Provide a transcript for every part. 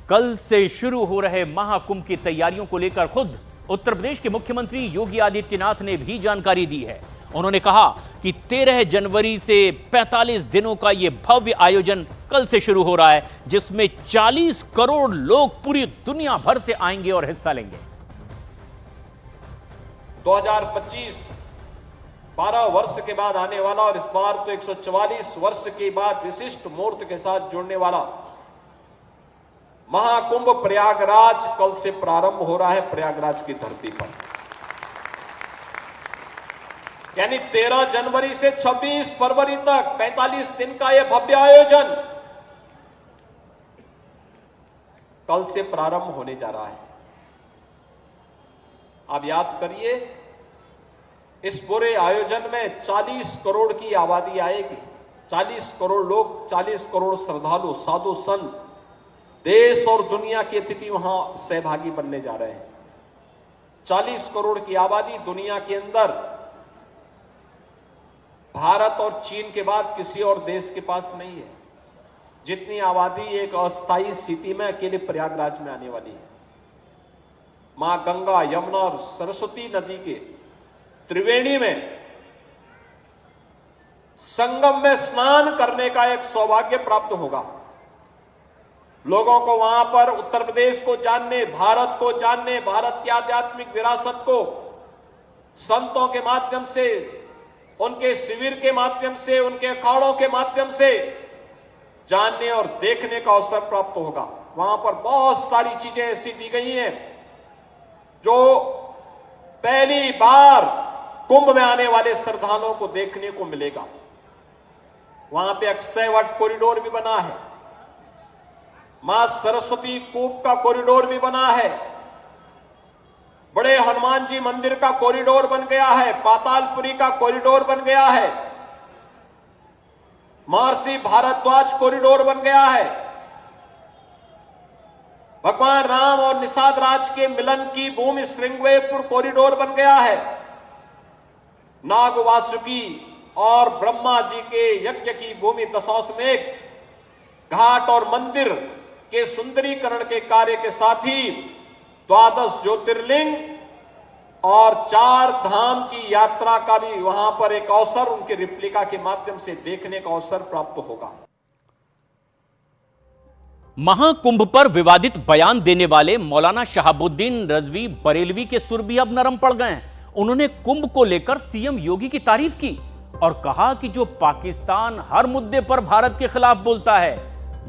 कल से शुरू हो रहे महाकुंभ की तैयारियों को लेकर खुद उत्तर प्रदेश के मुख्यमंत्री योगी आदित्यनाथ ने भी जानकारी दी है। उन्होंने कहा कि 13 जनवरी से 45 दिनों का यह भव्य आयोजन कल से शुरू हो रहा है, जिसमें 40 करोड़ लोग पूरी दुनिया भर से आएंगे और हिस्सा लेंगे। 2025 12 वर्ष के बाद आने वाला और इस बार तो 144 वर्ष के बाद विशिष्ट मुहूर्त के साथ जुड़ने वाला महाकुंभ प्रयागराज कल से प्रारंभ हो रहा है। प्रयागराज की धरती पर यानी 13 जनवरी से 26 फरवरी तक 45 दिन का यह भव्य आयोजन कल से प्रारंभ होने जा रहा है। आप याद करिए, इस पूरे आयोजन में 40 करोड़ की आबादी आएगी। 40 करोड़ लोग, 40 करोड़ श्रद्धालु, साधु संत, देश और दुनिया के अतिथि वहां सहभागी बनने जा रहे हैं। 40 करोड़ की आबादी दुनिया के अंदर भारत और चीन के बाद किसी और देश के पास नहीं है। जितनी आबादी एक अस्थायी स्थिति में अकेले प्रयागराज में आने वाली है। मां गंगा, यमुना और सरस्वती नदी के त्रिवेणी में संगम में स्नान करने का एक सौभाग्य प्राप्त होगा। लोगों को वहां पर उत्तर प्रदेश को जानने, भारत को जानने, भारत की आध्यात्मिक विरासत को संतों के माध्यम से, उनके शिविर के माध्यम से, उनके अखाड़ों के माध्यम से जानने और देखने का अवसर प्राप्त होगा। वहां पर बहुत सारी चीजें ऐसी दी गई हैं जो पहली बार कुंभ में आने वाले श्रद्धालुओं को देखने को मिलेगा। वहां पे अक्षय वट कॉरिडोर भी बना है, मां सरस्वती कूप का कॉरिडोर भी बना है, बड़े हनुमान जी मंदिर का कॉरिडोर बन गया है, पातालपुरी का कॉरिडोर बन गया है, महर्षि भारद्वाज कॉरिडोर बन गया है, भगवान राम और निषाद राज के मिलन की भूमि श्रृंगवेरपुर कॉरिडोर बन गया है, नाग वासुकी और ब्रह्मा जी के यज्ञ की भूमि दशाश्वमेध घाट और मंदिर के सुंदरीकरण के कार्य के साथ ही 12 ज्योतिर्लिंग और 4 धाम की यात्रा का भी वहां पर एक अवसर उनके रिप्लिका के माध्यम से देखने का अवसर प्राप्त होगा। महाकुंभ पर विवादित बयान देने वाले मौलाना शहाबुद्दीन रजवी बरेलवी के सुर भी अब नरम पड़ गए हैं। उन्होंने कुंभ को लेकर सीएम योगी की तारीफ की और कहा कि जो पाकिस्तान हर मुद्दे पर भारत के खिलाफ बोलता है,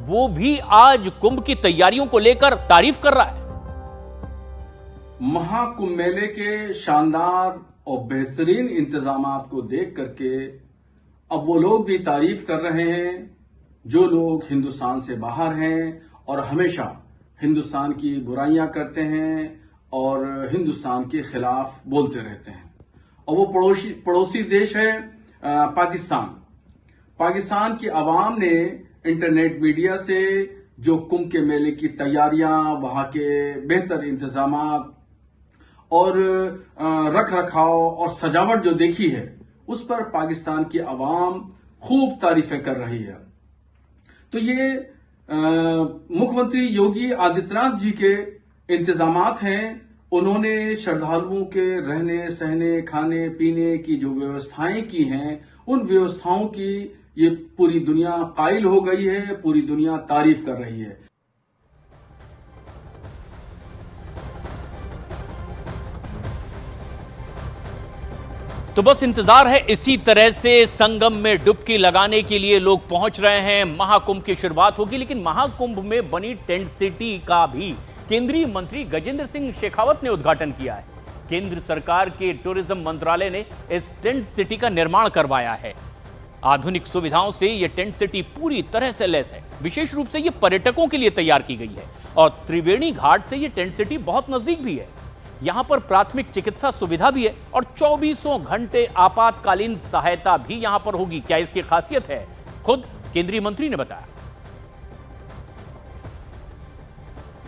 वो भी आज कुंभ की तैयारियों को लेकर तारीफ कर रहा है। महाकुंभ मेले के शानदार और बेहतरीन इंतजामात को देख करके अब वो लोग भी तारीफ कर रहे हैं जो लोग हिंदुस्तान से बाहर हैं और हमेशा हिंदुस्तान की बुराइयां करते हैं और हिंदुस्तान के खिलाफ बोलते रहते हैं। और वो पड़ोसी देश है पाकिस्तान। पाकिस्तान की आवाम ने इंटरनेट मीडिया से जो कुंभ के मेले की तैयारियां, वहां के बेहतर इंतजामात और रख रखाव और सजावट जो देखी है, उस पर पाकिस्तान की आवाम खूब तारीफें कर रही है। तो ये मुख्यमंत्री योगी आदित्यनाथ जी के इंतजामात हैं। उन्होंने श्रद्धालुओं के रहने, सहने, खाने पीने की जो व्यवस्थाएं की हैं, उन व्यवस्थाओं की ये पूरी दुनिया कायल हो गई है, पूरी दुनिया तारीफ कर रही है। तो बस इंतजार है, इसी तरह से संगम में डुबकी लगाने के लिए लोग पहुंच रहे हैं। महाकुंभ की शुरुआत होगी, लेकिन महाकुंभ में बनी टेंट सिटी का भी केंद्रीय मंत्री गजेंद्र सिंह शेखावत ने उद्घाटन किया है। केंद्र सरकार के टूरिज्म मंत्रालय ने इस टेंट सिटी का निर्माण करवाया है। आधुनिक सुविधाओं से यह टेंट सिटी पूरी तरह से लैस है। विशेष रूप से यह पर्यटकों के लिए तैयार की गई है और त्रिवेणी घाट से यह टेंट सिटी बहुत नजदीक भी है। यहां पर प्राथमिक चिकित्सा सुविधा भी है और 24 घंटे आपातकालीन सहायता भी यहां पर होगी। क्या इसकी खासियत है, खुद केंद्रीय मंत्री ने बताया।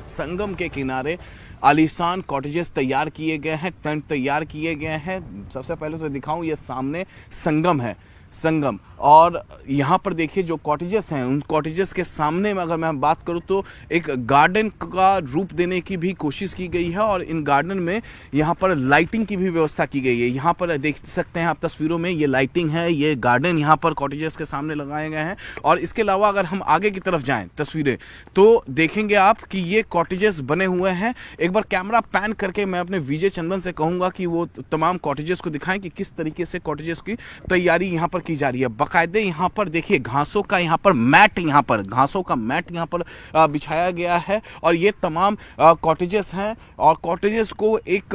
संगम के किनारे आलीशान कॉटेजेस तैयार किए गए हैं, टेंट तैयार किए गए हैं। सबसे पहले तो दिखाऊं, ये सामने संगम है। संगम। और यहाँ पर देखिए जो कॉटेजेस हैं, उन कॉटेजेस के सामने में अगर मैं बात करूँ तो एक गार्डन का रूप देने की भी कोशिश की गई है और इन गार्डन में यहाँ पर लाइटिंग की भी व्यवस्था की गई है। यहाँ पर देख सकते हैं आप तस्वीरों में, ये लाइटिंग है, ये गार्डन यहाँ पर कॉटेजेस के सामने लगाए गए हैं। और इसके अलावा अगर हम आगे की तरफ जाएं तस्वीरें तो देखेंगे आप कि ये कॉटेजेस बने हुए हैं। एक बार कैमरा पैन करके मैं अपने विजय चंदन से कहूँगा कि वो तमाम कॉटेजेस को दिखाएं कि किस तरीके से कॉटेजेस की तैयारी यहाँ पर की जा रही है। बाकायदे यहाँ पर देखिए घासों का यहाँ पर मैट, घासों का मैट यहाँ पर बिछाया गया है और ये तमाम कॉटेजेस हैं और कॉटेजेस को एक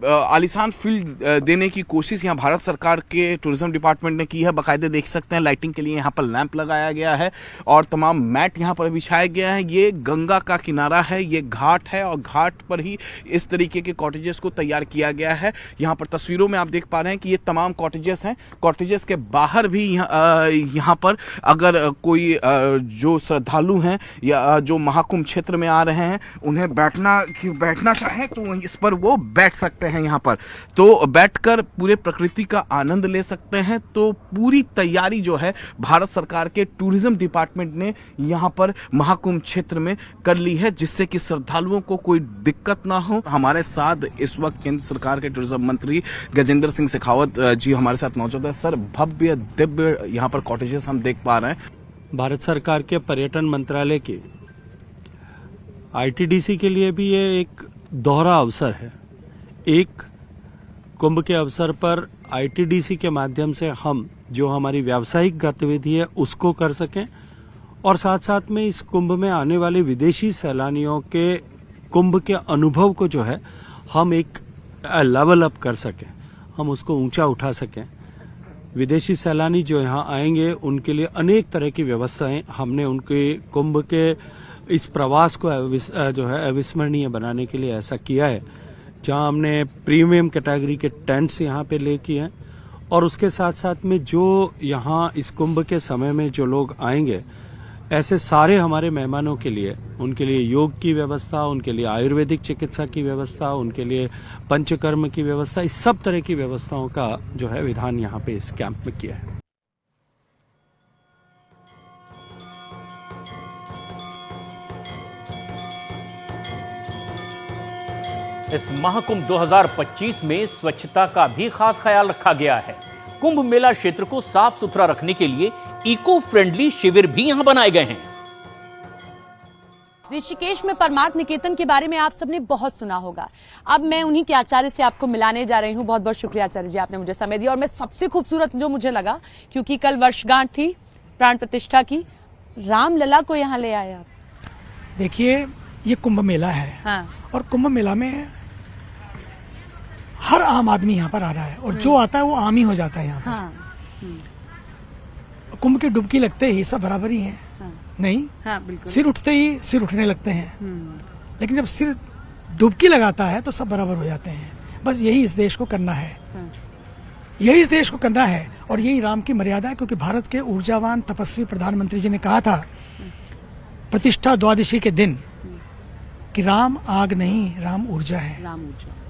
आलीशान फील्ड देने की कोशिश यहाँ भारत सरकार के टूरिज्म डिपार्टमेंट ने की है। बाकायदे देख सकते हैं लाइटिंग के लिए यहाँ पर लैंप लगाया गया है और तमाम मैट यहाँ पर बिछाया गया है। ये गंगा का किनारा है, ये घाट है और घाट पर ही इस तरीके के कॉटेजेस को तैयार किया गया है। यहाँ पर तस्वीरों में आप देख पा रहे हैं कि ये तमाम कॉटेजेस हैं। कॉटेजेस के बाहर भी यहाँ पर अगर कोई जो श्रद्धालु हैं या जो महाकुंभ क्षेत्र में आ रहे हैं उन्हें बैठना चाहे तो इस पर वो बैठ सकते हैं। यहाँ पर तो बैठकर पूरे प्रकृति का आनंद ले सकते हैं। तो पूरी तैयारी जो है भारत सरकार के टूरिज्म डिपार्टमेंट ने यहाँ पर महाकुंभ क्षेत्र में कर ली है, जिससे कि श्रद्धालुओं को कोई दिक्कत ना हो। हमारे साथ इस वक्त केंद्र सरकार के टूरिज्म मंत्री गजेंद्र सिंह शेखावत जी हमारे साथ मौजूद है। सर, भव्य दिव्य यहाँ पर कॉटेजेस हम देख पा रहे हैं। भारत सरकार के पर्यटन मंत्रालय के आईटीडीसी के लिए भी ये एक दोहरा अवसर है। एक, कुंभ के अवसर पर आईटीडीसी के माध्यम से हम जो हमारी व्यावसायिक गतिविधि है उसको कर सकें और साथ साथ में इस कुंभ में आने वाले विदेशी सैलानियों के कुंभ के अनुभव को जो है हम एक लेवल अप कर सकें, हम उसको ऊंचा उठा सकें। विदेशी सैलानी जो यहाँ आएंगे उनके लिए अनेक तरह की व्यवस्थाएं हमने उनके कुंभ के इस प्रवास को जो है अविस्मरणीय बनाने के लिए ऐसा किया है, जहां हमने प्रीमियम कैटेगरी के टेंट्स यहाँ पे ले किए हैं और उसके साथ साथ में जो यहाँ इस कुंभ के समय में जो लोग आएंगे, ऐसे सारे हमारे मेहमानों के लिए, उनके लिए योग की व्यवस्था, उनके लिए आयुर्वेदिक चिकित्सा की व्यवस्था, उनके लिए पंचकर्म की व्यवस्था, इस सब तरह की व्यवस्थाओं का जो है विधान यहाँ पे इस कैंप में किया है। इस महाकुंभ 2025 में स्वच्छता का भी खास ख्याल रखा गया है। कुंभ मेला क्षेत्र को साफ सुथरा रखने के लिए इको फ्रेंडली शिविर भी यहां बनाए गए हैं। ऋषिकेश में परमार्थ निकेतन के बारे में आप सबने बहुत सुना होगा। अब मैं उन्हीं के आचार्य से आपको मिलाने जा रही हूँ। बहुत बहुत शुक्रिया आचार्य जी, आपने मुझे समय दिया। और मैं सबसे खूबसूरत जो मुझे लगा, क्योंकि कल वर्षगांठ थी प्राण प्रतिष्ठा की, रामलला को यहाँ ले आए आप। देखिए, ये कुंभ मेला है। हाँ। और कुंभ मेला में हर आम आदमी यहाँ पर आ रहा है और जो आता है वो आम ही हो जाता है यहाँ पर। हाँ। कुंभ की डुबकी लगते ही सब बराबर ही हैं। हाँ। नहीं, हाँ, बिल्कुल। सिर उठते ही सिर उठने लगते हैं, लेकिन जब सिर डुबकी लगाता है तो सब बराबर हो जाते हैं। बस यही इस देश को करना है। हाँ। यही इस देश को करना है और यही राम की मर्यादा है, क्योंकि भारत के ऊर्जावान तपस्वी प्रधानमंत्री जी ने कहा था प्रतिष्ठा द्वादशी के दिन कि राम आग नहीं, राम ऊर्जा है। राम ऊर्जा।